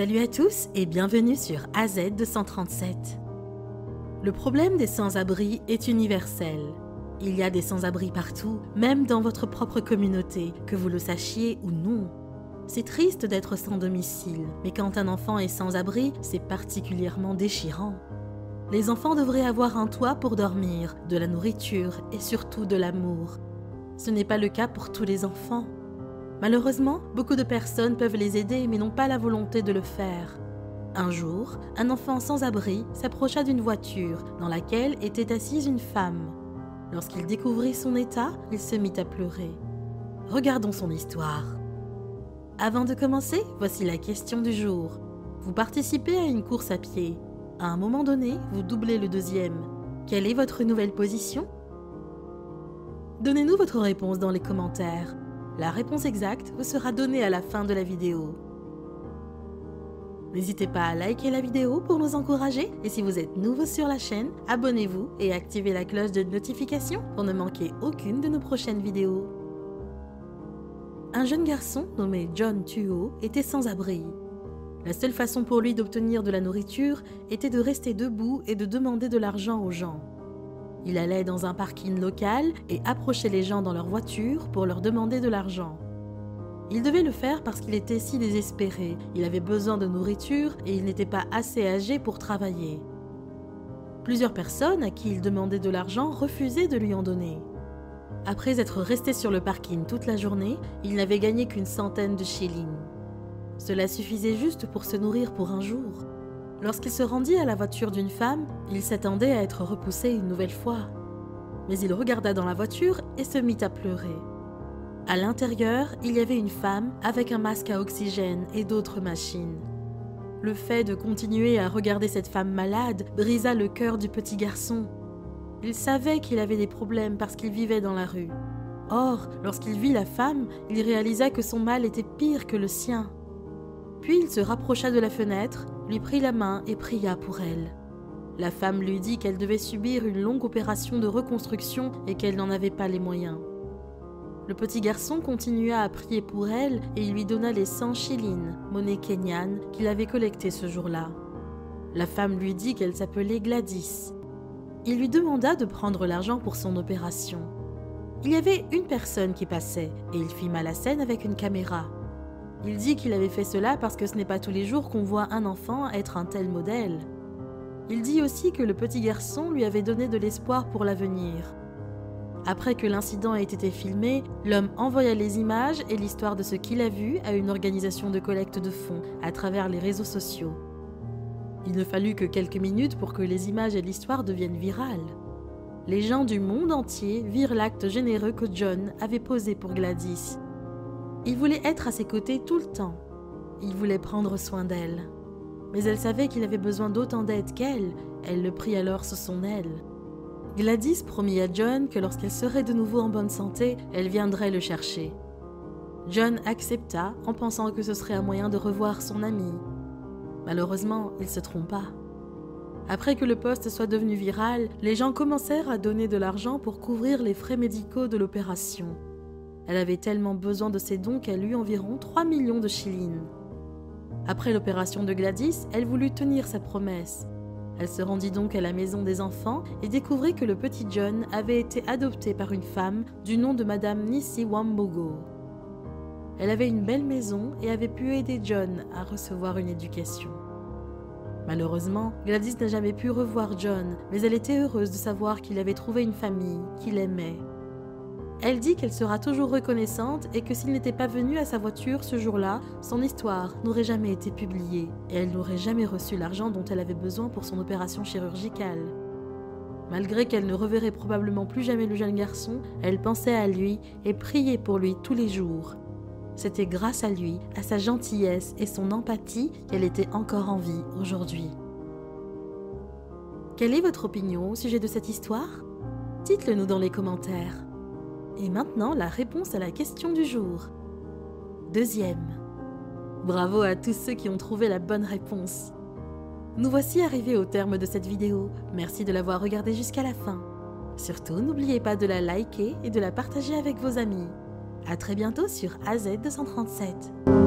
Salut à tous et bienvenue sur AZ237. Le problème des sans-abri est universel. Il y a des sans-abri partout, même dans votre propre communauté, que vous le sachiez ou non. C'est triste d'être sans domicile, mais quand un enfant est sans-abri, c'est particulièrement déchirant. Les enfants devraient avoir un toit pour dormir, de la nourriture et surtout de l'amour. Ce n'est pas le cas pour tous les enfants. Malheureusement, beaucoup de personnes peuvent les aider mais n'ont pas la volonté de le faire. Un jour, un enfant sans abri s'approcha d'une voiture dans laquelle était assise une femme. Lorsqu'il découvrit son état, il se mit à pleurer. Regardons son histoire. Avant de commencer, voici la question du jour. Vous participez à une course à pied. À un moment donné, vous doublez le deuxième. Quelle est votre nouvelle position? Donnez-nous votre réponse dans les commentaires. La réponse exacte vous sera donnée à la fin de la vidéo. N'hésitez pas à liker la vidéo pour nous encourager et si vous êtes nouveau sur la chaîne, abonnez-vous et activez la cloche de notification pour ne manquer aucune de nos prochaines vidéos. Un jeune garçon nommé John Tuo était sans abri. La seule façon pour lui d'obtenir de la nourriture était de rester debout et de demander de l'argent aux gens. Il allait dans un parking local et approchait les gens dans leur voiture pour leur demander de l'argent. Il devait le faire parce qu'il était si désespéré, il avait besoin de nourriture et il n'était pas assez âgé pour travailler. Plusieurs personnes à qui il demandait de l'argent refusaient de lui en donner. Après être resté sur le parking toute la journée, il n'avait gagné qu'une centaine de shillings. Cela suffisait juste pour se nourrir pour un jour. Lorsqu'il se rendit à la voiture d'une femme, il s'attendait à être repoussé une nouvelle fois. Mais il regarda dans la voiture et se mit à pleurer. À l'intérieur, il y avait une femme avec un masque à oxygène et d'autres machines. Le fait de continuer à regarder cette femme malade brisa le cœur du petit garçon. Il savait qu'il avait des problèmes parce qu'il vivait dans la rue. Or, lorsqu'il vit la femme, il réalisa que son mal était pire que le sien. Puis il se rapprocha de la fenêtre, lui prit la main et pria pour elle. La femme lui dit qu'elle devait subir une longue opération de reconstruction et qu'elle n'en avait pas les moyens. Le petit garçon continua à prier pour elle et il lui donna les 100 shillings, monnaie kenyane, qu'il avait collectée ce jour-là. La femme lui dit qu'elle s'appelait Gladys. Il lui demanda de prendre l'argent pour son opération. Il y avait une personne qui passait et il filma la scène avec une caméra. Il dit qu'il avait fait cela parce que ce n'est pas tous les jours qu'on voit un enfant être un tel modèle. Il dit aussi que le petit garçon lui avait donné de l'espoir pour l'avenir. Après que l'incident ait été filmé, l'homme envoya les images et l'histoire de ce qu'il a vu à une organisation de collecte de fonds à travers les réseaux sociaux. Il ne fallut que quelques minutes pour que les images et l'histoire deviennent virales. Les gens du monde entier virent l'acte généreux que John avait posé pour Gladys. Il voulait être à ses côtés tout le temps. Il voulait prendre soin d'elle. Mais elle savait qu'il avait besoin d'autant d'aide qu'elle. Elle le prit alors sous son aile. Gladys promit à John que lorsqu'elle serait de nouveau en bonne santé, elle viendrait le chercher. John accepta en pensant que ce serait un moyen de revoir son ami. Malheureusement, il se trompa. Après que le post soit devenu viral, les gens commencèrent à donner de l'argent pour couvrir les frais médicaux de l'opération. Elle avait tellement besoin de ces dons qu'elle eut environ 3 millions de shillings. Après l'opération de Gladys, elle voulut tenir sa promesse. Elle se rendit donc à la maison des enfants et découvrit que le petit John avait été adopté par une femme du nom de Madame Nisi Wambogo. Elle avait une belle maison et avait pu aider John à recevoir une éducation. Malheureusement, Gladys n'a jamais pu revoir John, mais elle était heureuse de savoir qu'il avait trouvé une famille, qu'il aimait. Elle dit qu'elle sera toujours reconnaissante et que s'il n'était pas venu à sa voiture ce jour-là, son histoire n'aurait jamais été publiée et elle n'aurait jamais reçu l'argent dont elle avait besoin pour son opération chirurgicale. Malgré qu'elle ne reverrait probablement plus jamais le jeune garçon, elle pensait à lui et priait pour lui tous les jours. C'était grâce à lui, à sa gentillesse et son empathie qu'elle était encore en vie aujourd'hui. Quelle est votre opinion au sujet de cette histoire? Dites-le nous dans les commentaires. Et maintenant, la réponse à la question du jour. Deuxième. Bravo à tous ceux qui ont trouvé la bonne réponse. Nous voici arrivés au terme de cette vidéo. Merci de l'avoir regardée jusqu'à la fin. Surtout, n'oubliez pas de la liker et de la partager avec vos amis. À très bientôt sur AZ237.